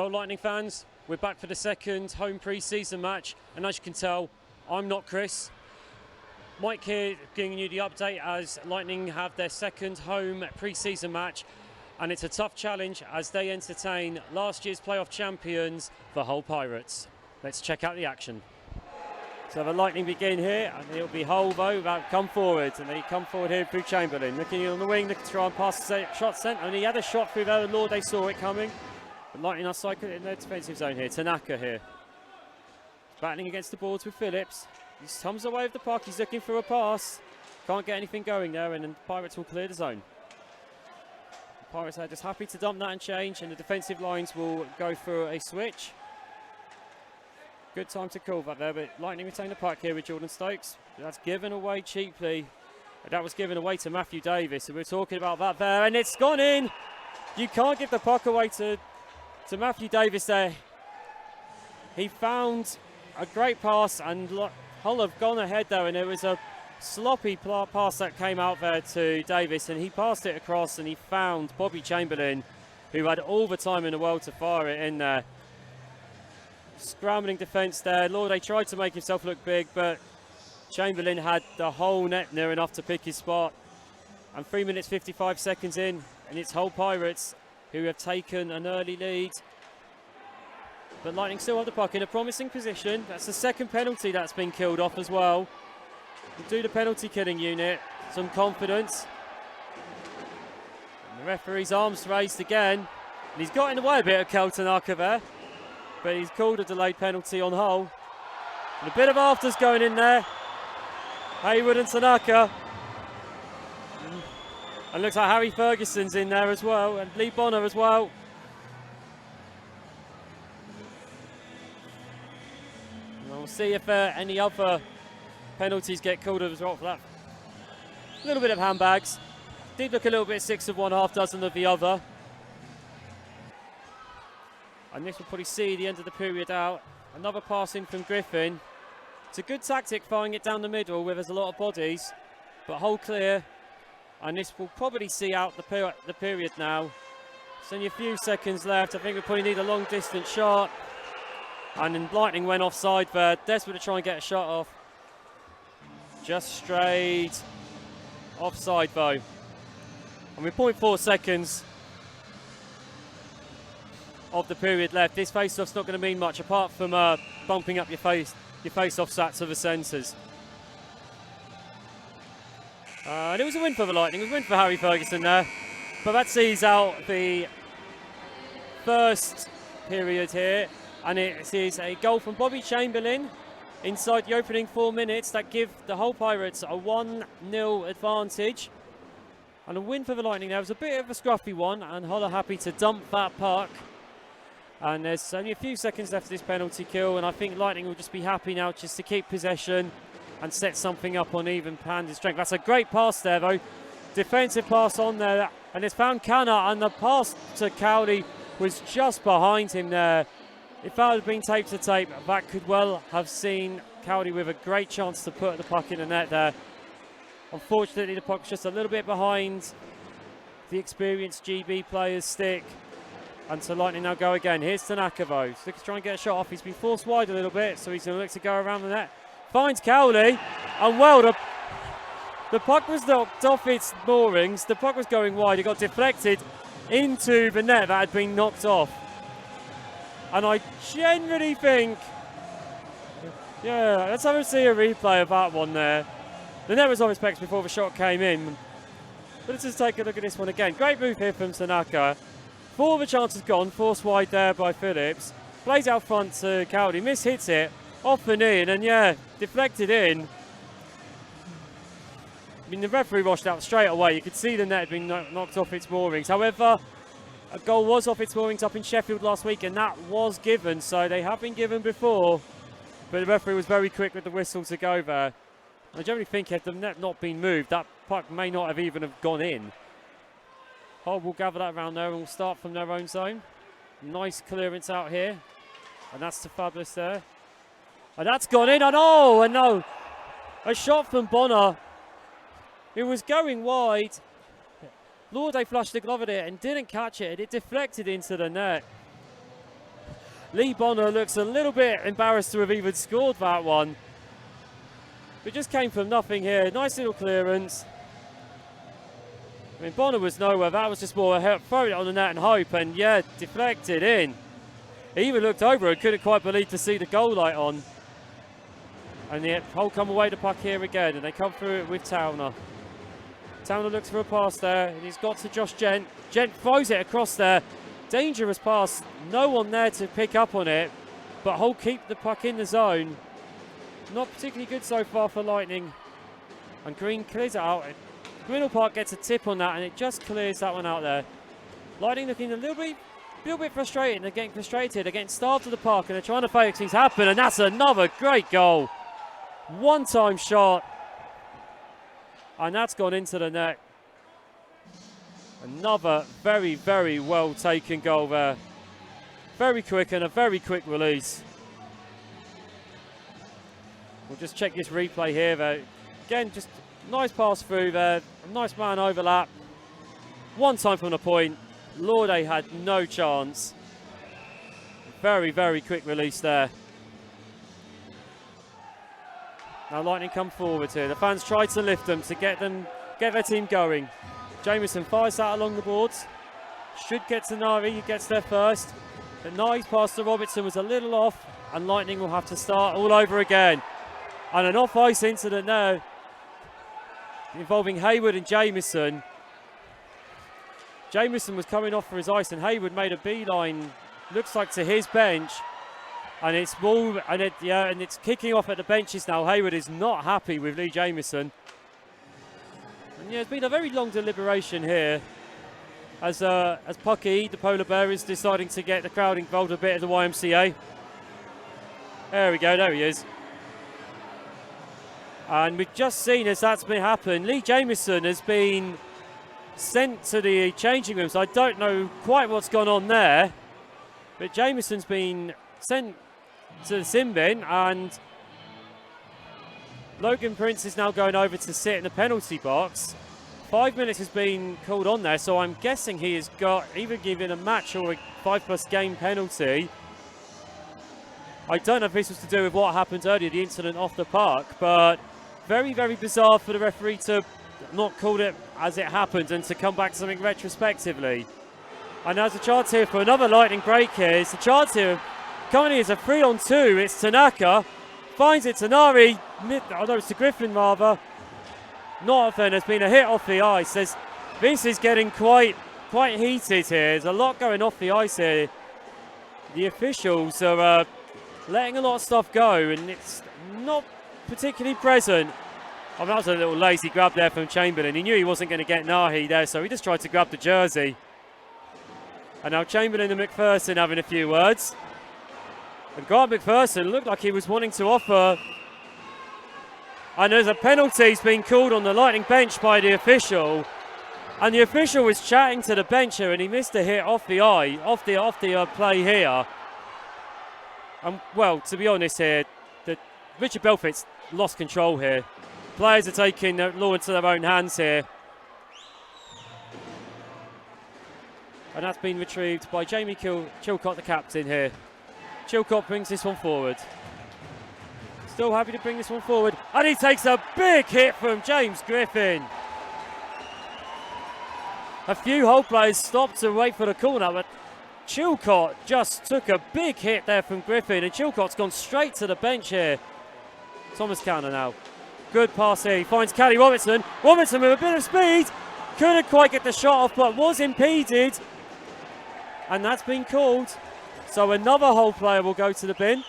Well, Lightning fans, we're back for the second home pre-season match, and as you can tell, I'm not Chris. Mike here giving you the update as Lightning have their second home pre-season match, and it's a tough challenge as they entertain last year's playoff champions, the Hull Pirates. Let's check out the action. So the Lightning begin here, and it'll be Hull though, that come forward, and they come forward here through Chamberlain. Looking on the wing, looking to try and pass the shot sent, and he had a shot through there, the Lord, they saw it coming. But Lightning are cycling in their defensive zone here. Tanaka here. Battling against the boards with Phillips. He comes away with the puck, he's looking for a pass. Can't get anything going there, and then the Pirates will clear the zone. The Pirates are just happy to dump that and change, and the defensive lines will go for a switch. Good time to call that there, but Lightning retain the puck here with Jordan Stokes. That's given away cheaply. That was given away to Matthew Davis, so we're talking about that there, and it's gone in. You can't give the puck away to Matthew Davis there. He found a great pass, and Hull have gone ahead there, and it was a sloppy pass that came out there to Davis, and he passed it across, and he found Bobby Chamberlain, who had all the time in the world to fire it in there. Scrambling defence there. Lorde tried to make himself look big, but Chamberlain had the whole net near enough to pick his spot. And 3 minutes 55 seconds in, and it's Hull Pirates who have taken an early lead. But Lightning still have the puck in a promising position. That's the second penalty that's been killed off as well. We'll do the penalty killing unit. Some confidence. And the referee's arms raised again. And he's got in the way a bit of Kel Tanaka there. But he's called a delayed penalty on Hull. And a bit of afters going in there. Hayward and Tanaka. And looks like Harry Ferguson's in there as well, and Lee Bonner as well. And we'll see if any other penalties get called as well for that. A little bit of handbags. Did look a little bit 6 of one, half dozen of the other. And this will probably see the end of the period out. Another pass in from Griffin. It's a good tactic firing it down the middle where there's a lot of bodies, but Hull clear. And this will probably see out the period now. It's only a few seconds left. I think we probably need a long distance shot. And then Lightning went offside there, desperate to try and get a shot off. Just straight offside though. And with 0.4 seconds of the period left, this face-off's not going to mean much apart from bumping up your face-off stats to the centres. And it was a win for the Lightning, it was a win for Harry Ferguson there. But that sees out the first period here. And it is a goal from Bobby Chamberlain inside the opening 4 minutes that give the Hull Pirates a 1-0 advantage. And a win for the Lightning there. It was a bit of a scruffy one, and Hull are happy to dump that puck. And there's only a few seconds left of this penalty kill, and I think Lightning will just be happy now just to keep possession and set something up on even-handed strength. That's a great pass there, though. Defensive pass on there, and it's found Canna, and the pass to Cowley was just behind him there. If that had been tape to tape, that could well have seen Cowley with a great chance to put the puck in the net there. Unfortunately, the puck's just a little bit behind the experienced GB player's stick. And so Lightning now go again. Here's Tanaka though. So he's trying to get a shot off. He's been forced wide a little bit, so he's going to look to go around the net. Finds Cowley, and well, the puck was knocked off its moorings. The puck was going wide. It got deflected into the net that had been knocked off. And I generally think, yeah, let's have a see a replay of that one there. The net was on its pecs before the shot came in. But let's just take a look at this one again. Great move here from Tanaka. 4 of the chances gone, forced wide there by Phillips. Plays out front to Cowley, hits it, off and in, and yeah, deflected in. I mean, the referee washed out straight away. You could see the net had been knocked off its moorings. However, a goal was off its moorings up in Sheffield last week, and that was given, so they have been given before. But the referee was very quick with the whistle to go there. I generally think had the net not been moved, that puck may not have even have gone in. Hull will gather that around there and will start from their own zone. Nice clearance out here. And that's to Fabulous there. And that's gone in, and oh, and no. A shot from Bonner. It was going wide. Lorde flushed the glove at it and didn't catch it. It deflected into the net. Lee Bonner looks a little bit embarrassed to have even scored that one. But just came from nothing here. Nice little clearance. I mean, Bonner was nowhere. That was just more a throw it on the net and hope. And yeah, deflected in. He even looked over and couldn't quite believe to see the goal light on. And the Hull come away the puck here again. And they come through it with Towner. Towner looks for a pass there. And he's got to Josh Gent. Gent throws it across there. Dangerous pass, no one there to pick up on it, but Hull keep the puck in the zone. Not particularly good so far for Lightning. And Green clears it out. Grinnell Park gets a tip on that and it just clears that one out there. Lightning looking a little bit frustrated, and they're getting frustrated. They're getting starved to the park and they're trying to make things happen, and that's another great goal. One-time shot. And that's gone into the net. Another very, very well taken goal there. Very quick and a very quick release. We'll just check this replay here though. Again, just nice pass through there. A nice man overlap. One time from the point. Laude had no chance. Very, very quick release there. Now Lightning come forward here. The fans try to lift them to get their team going. Jameson fires that along the boards. Should get to Nari, he gets there first. But nice pass to Robertson was a little off, and Lightning will have to start all over again. And an off-ice incident now involving Hayward and Jameson. Jameson was coming off for his ice, and Hayward made a beeline, looks like to his bench. And it's ball, and it's kicking off at the benches now. Hayward is not happy with Lee Jameson. And yeah, it's been a very long deliberation here as Pucky, the polar bear, is deciding to get the crowd involved a bit at the YMCA. There we go, there he is. And we've just seen as that's been happened, Lee Jameson has been sent to the changing rooms. I don't know quite what's gone on there, but Jameson's been sent to the sin bin, and Logan Prince is now going over to sit in the penalty box. 5 minutes has been called on there, so I'm guessing he has got either given a match or a 5+ game penalty. I don't know if this was to do with what happened earlier, the incident off the park, but very, very bizarre for the referee to not call it as it happened and to come back to something retrospectively. And there's a chance here for another Lightning break here. It's a chance here. Coming in as a 3-on-2. It's Tanaka. Finds it to Nari. Oh no, it's to Griffin rather. Not often. There's been a hit off the ice. This is getting quite heated here. There's a lot going off the ice here. The officials are letting a lot of stuff go, and it's not particularly present. I mean, that was a little lazy grab there from Chamberlain. He knew he wasn't going to get Nahi there, so he just tried to grab the jersey. And now Chamberlain and McPherson having a few words. And Grant McPherson looked like he was wanting to offer. And there's a penalty being called on the Lightning bench by the official. And the official was chatting to the bench here, and he missed a hit off the eye, off the play here. And well, to be honest here, Richard Belfit's lost control here. Players are taking the law into their own hands here. And that's been retrieved by Jamie Chilcott, the captain here. Chilcott brings this one forward. Still happy to bring this one forward. And he takes a big hit from James Griffin. A few Hull players stopped to wait for the corner, but Chilcott just took a big hit there from Griffin, and Chilcott's gone straight to the bench here. Thomas Canner now. Good pass here. He finds Callie Robertson. Robertson with a bit of speed. Couldn't quite get the shot off, but was impeded. And that's been called. So another Hull player will go to the bin.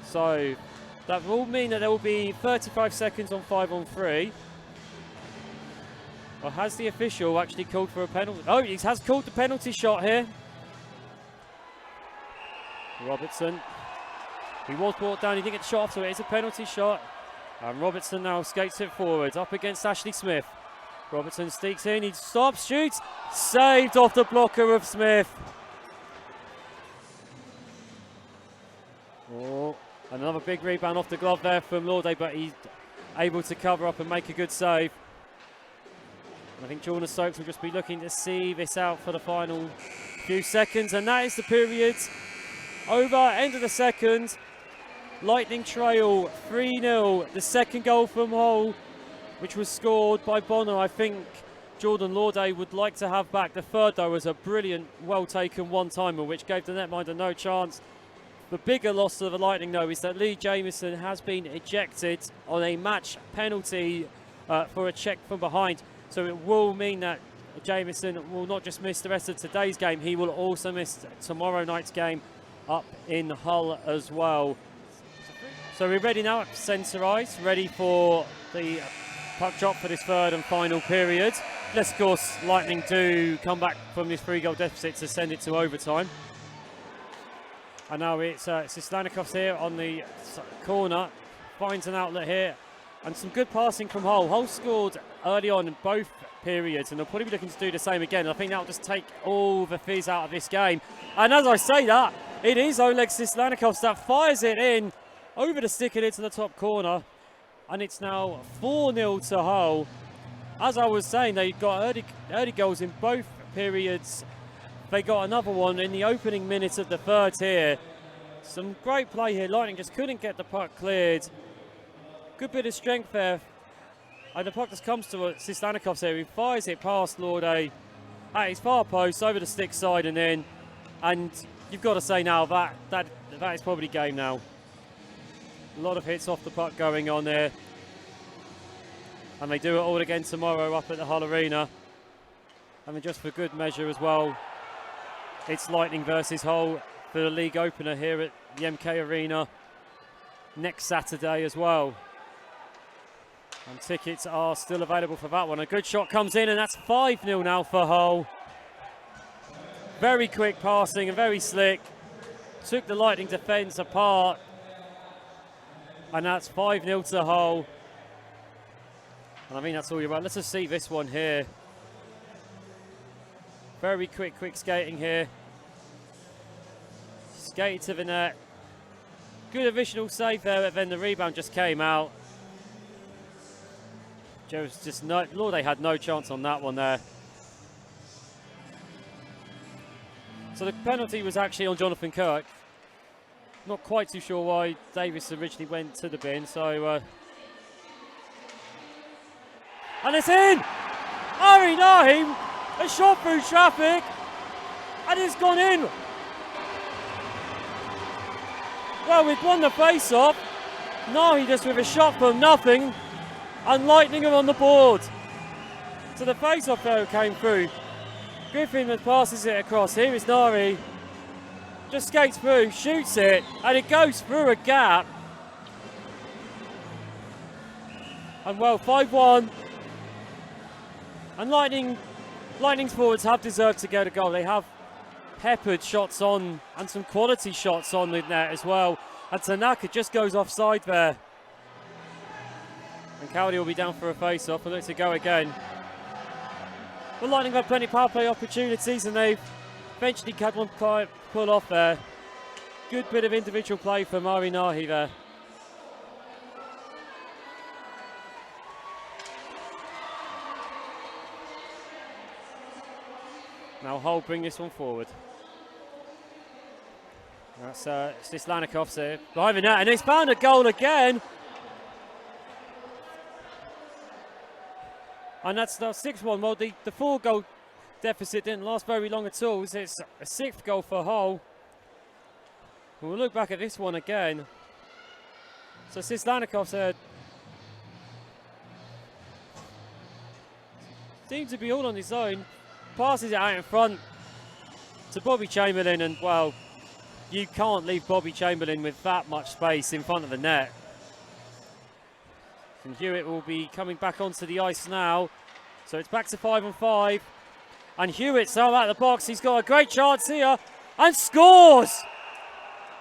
So that will mean that there will be 35 seconds on 5-on-3. Or has the official actually called for a penalty? Oh, he has called the penalty shot here. Robertson. He was brought down, he didn't get the shot off, so it is a penalty shot. And Robertson now skates it forward, up against Ashley Smith. Robertson sneaks in, he stops, shoots. Saved off the blocker of Smith. Oh, another big rebound off the glove there from Laude, but he's able to cover up and make a good save. I think Jordan Stokes will just be looking to see this out for the final few seconds, and that is the period over. End of the second. Lightning trail 3-0. The second goal from Hull, which was scored by Bonner. I think Jordan Lauday would like to have back. The third, though, was a brilliant, well-taken one-timer, which gave the netminder no chance. The bigger loss to the Lightning, though, is that Lee Jamieson has been ejected on a match penalty for a check from behind. So it will mean that Jamieson will not just miss the rest of today's game, he will also miss tomorrow night's game up in Hull as well. So we're ready now at centre ice, ready for the puck drop for this third and final period. Unless, of course, Lightning do come back from this 3-goal deficit to send it to overtime. And now it's Sislanikov's here on the corner, finds an outlet here. And some good passing from Hull. Hull scored early on in both periods, and they'll probably be looking to do the same again. I think that'll just take all the fizz out of this game. And as I say that, it is Oleg Sislanikov that fires it in over the stick and into the top corner. And it's now 4-0 to Hull. As I was saying, they got early goals in both periods. They got another one in the opening minutes of the third here. Some great play here. Lightning just couldn't get the puck cleared. Good bit of strength there. And the puck just comes to Sislanikov's here. He fires it past Lauday at his far post, over the stick side and in. And you've got to say now that is probably game now. A lot of hits off the puck going on there. And they do it all again tomorrow up at the Hull Arena. I mean, just for good measure as well, it's Lightning versus Hull for the league opener here at the MK Arena next Saturday as well. And tickets are still available for that one. A good shot comes in, and that's 5-0 now for Hull. Very quick passing and very slick. Took the Lightning defence apart. And that's 5-0 to Hull. And I mean, that's all you're about. Let's just see this one here. Very quick skating here. Skated to the net. Good additional save there, but then the rebound just came out. Joe's just Lauday had no chance on that one there. So the penalty was actually on Jonathan Kirk. Not quite too sure why Davis originally went to the bin, so and it's in! Ari Nahim, a shot through traffic, and it's gone in. Well, we've won the face-off. Nahi just with a shot from nothing, and Lightning are on the board. So the face-off though came through. Griffin passes it across. Here is Nari. Just skates through, shoots it, and it goes through a gap. And well, 5-1. And Lightning's forwards have deserved to get a goal. They have peppered shots on, and some quality shots on the net as well. And Tanaka just goes offside there. And Cowley will be down for a face-off and look to go again. Well, Lightning had plenty of power play opportunities, and they've eventually had one pull off there. Good bit of individual play for Mari Nahi there. Now Hull bring this one forward. That's Sislanikov's here behind the net, and he's found a goal again. And that's 6-1. Well, the 4-goal deficit didn't last very long at all. So it's a 6th goal for Hull. We'll look back at this one again. So Sislanikov's seems to be all on his own. Passes it out in front to Bobby Chamberlain, and well, you can't leave Bobby Chamberlain with that much space in front of the net. And Hewitt will be coming back onto the ice now. So it's back to 5-5. And Hewitt's out of the box. He's got a great chance here and scores!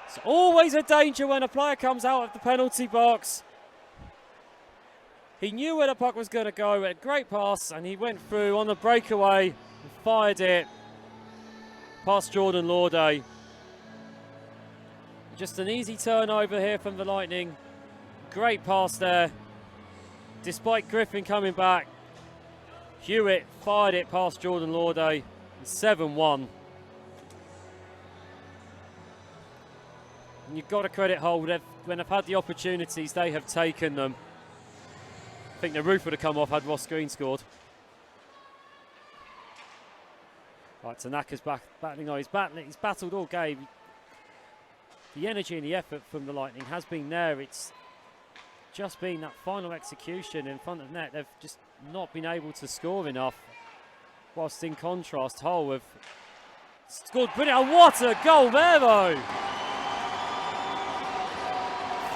It's always a danger when a player comes out of the penalty box. He knew where the puck was going to go. A great pass, and he went through on the breakaway and fired it past Jordan Lauday. Just an easy turnover here from the Lightning. Great pass there. Despite Griffin coming back, Hewitt fired it past Jordan Lauday, 7-1. And you've got to credit Hull, when they've had the opportunities, they have taken them. I think the roof would have come off had Ross Green scored. Right, Tanaka's battling on. He's battled all game. The energy and the effort from the Lightning has been there. It's just been that final execution in front of net. They've just not been able to score enough. Whilst in contrast, Hull have scored brilliant. Oh, what a goal there though!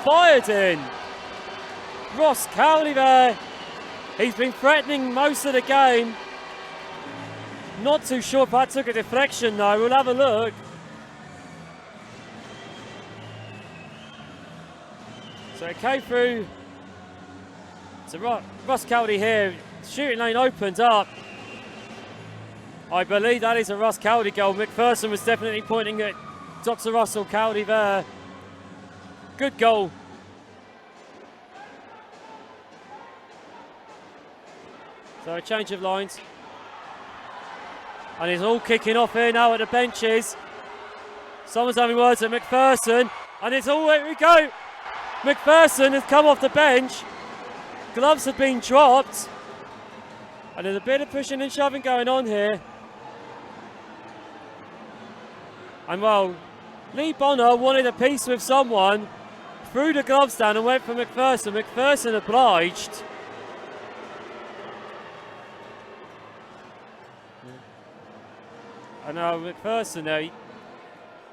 Fired in. Ross Cowley there. He's been threatening most of the game. Not too sure if that took a deflection though. We'll have a look. So it came through. So Ross Cowley here. Shooting lane opened up. I believe that is a Ross Cowley goal. McPherson was definitely pointing at Dr. Russell Cowley there. Good goal. So a change of lines. And it's all kicking off here now at the benches. Someone's having words at McPherson. And it's all, here we go. McPherson has come off the bench. Gloves have been dropped. And there's a bit of pushing and shoving going on here. And well, Lee Bonner wanted a piece with someone. Threw the gloves down and went for McPherson. McPherson obliged. And now McPherson there, he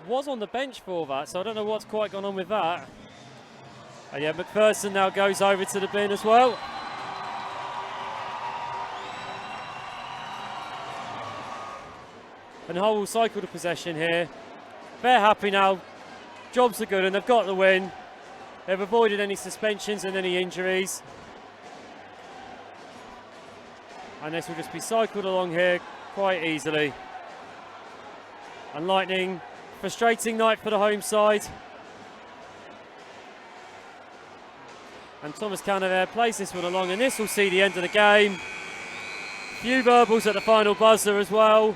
was on the bench for that, so I don't know what's quite gone on with that. And yeah, McPherson now goes over to the bin as well. And Hull will cycle the possession here. They're happy now. Jobs are good and they've got the win. They've avoided any suspensions and any injuries. And this will just be cycled along here quite easily. And Lightning, frustrating night for the home side. And Thomas Canner there plays this one along, and this will see the end of the game. Few verbals at the final buzzer as well.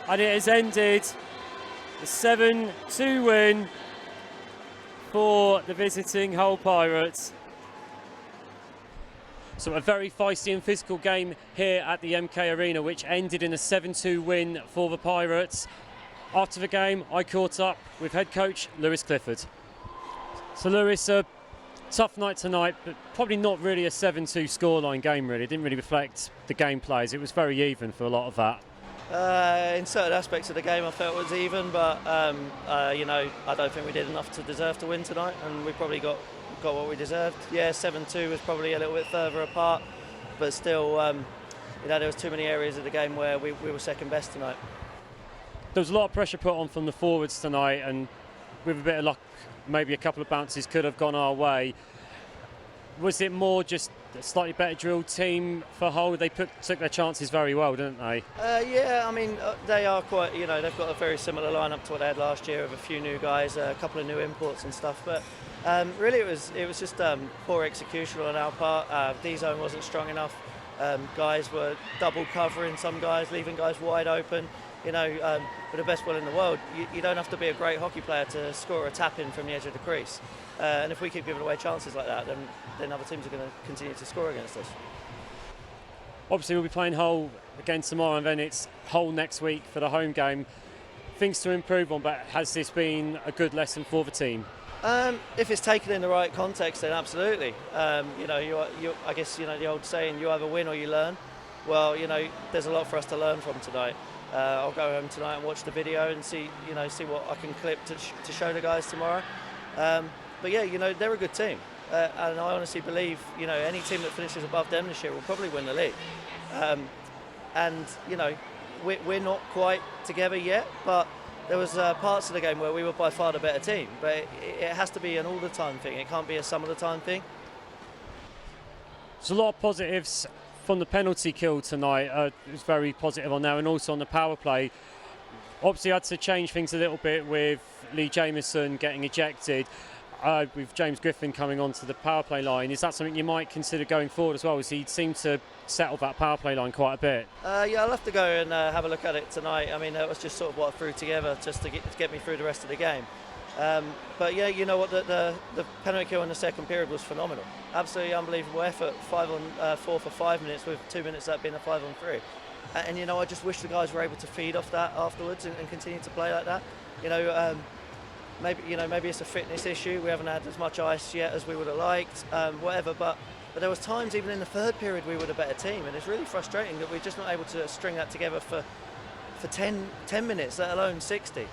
And it has ended a 7-2 win for the visiting Hull Pirates. So a very feisty and physical game here at the MK Arena, which ended in a 7-2 win for the Pirates. After the game, I caught up with head coach Lewis Clifford. So Lewis, a tough night tonight, but probably not really a 7-2 scoreline game really. It didn't really reflect the game plays. It was very even for a lot of that. In certain aspects of the game I felt it was even, but you know, I don't think we did enough to deserve to win tonight, and we probably got what we deserved. Yeah, 7-2 was probably a little bit further apart, but still, you know, there was too many areas of the game where we were second best tonight. There was a lot of pressure put on from the forwards tonight, and with a bit of luck, maybe a couple of bounces could have gone our way. Was it more just a slightly better drilled team for Hull? They took their chances very well, didn't they? Yeah, I mean, they are quite, you know, they've got a very similar lineup to what they had last year with a few new guys, a couple of new imports and stuff, but really it was just poor execution on our part. D-zone wasn't strong enough. Guys were double covering some guys, leaving guys wide open. You know, with the best will in the world, you don't have to be a great hockey player to score a tap-in from the edge of the crease. And if we keep giving away chances like that, then other teams are going to continue to score against us. Obviously, we'll be playing Hull again tomorrow, and then it's Hull next week for the home game. Things to improve on, but has this been a good lesson for the team? If it's taken in the right context, then absolutely. You know, I guess, you know, the old saying, you either win or you learn. Well, you know, there's a lot for us to learn from tonight. I'll go home tonight and watch the video and see what I can clip to show the guys tomorrow. But yeah, you know, they're a good team, and I honestly believe, you know, any team that finishes above them this year will probably win the league. And you know, we're not quite together yet, but there was parts of the game where we were by far the better team. But it has to be an all the time thing. It can't be a some of the time thing. There's a lot of positives from the penalty kill tonight. It was very positive on there, and also on the power play. Obviously had to change things a little bit with Lee Jamieson getting ejected. with James Griffin coming onto the power play line. Is that something you might consider going forward as well, as he seemed to settle that power play line quite a bit? Yeah, I'll have to go and have a look at it tonight. I mean, that was just sort of what I threw together just to get me through the rest of the game. But yeah, you know what, the penalty kill in the second period was phenomenal. Absolutely unbelievable effort. 5 on 4 for 5 minutes, with 2 minutes that being a 5 on 3. And you know, I just wish the guys were able to feed off that afterwards and continue to play like that. Maybe it's a fitness issue. We haven't had as much ice yet as we would have liked, whatever. But there was times even in the third period we were a better team, and it's really frustrating that we're just not able to string that together for 10 minutes, let alone 60.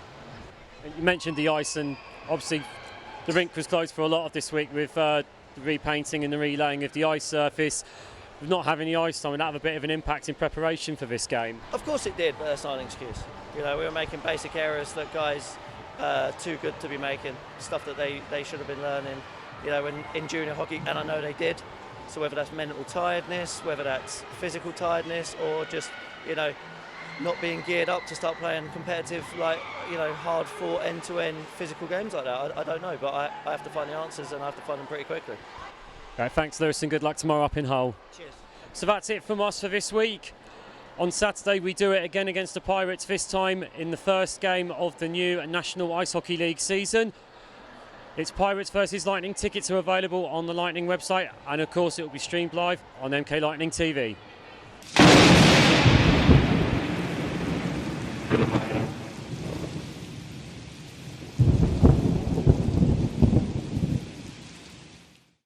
You mentioned the ice, and obviously the rink was closed for a lot of this week with the repainting and the relaying of the ice surface. With not having the ice time, would that have a bit of an impact in preparation for this game? Of course it did, but that's not an excuse. You know, we were making basic errors that guys too good to be making, stuff that they should have been learning, you know, in junior hockey, and I know they did. So whether that's mental tiredness, whether that's physical tiredness, or just, you know, not being geared up to start playing competitive, like, you know, hard-fought end-to-end physical games like that, I don't know, but I have to find the answers, and I have to find them pretty quickly. Right, thanks, Lewis, and good luck tomorrow up in Hull. Cheers. So that's it from us for this week. On Saturday we do it again against the Pirates, this time in the first game of the new National Ice Hockey League season. It's Pirates versus Lightning. Tickets are available on the Lightning website, and of course it will be streamed live on MK Lightning TV.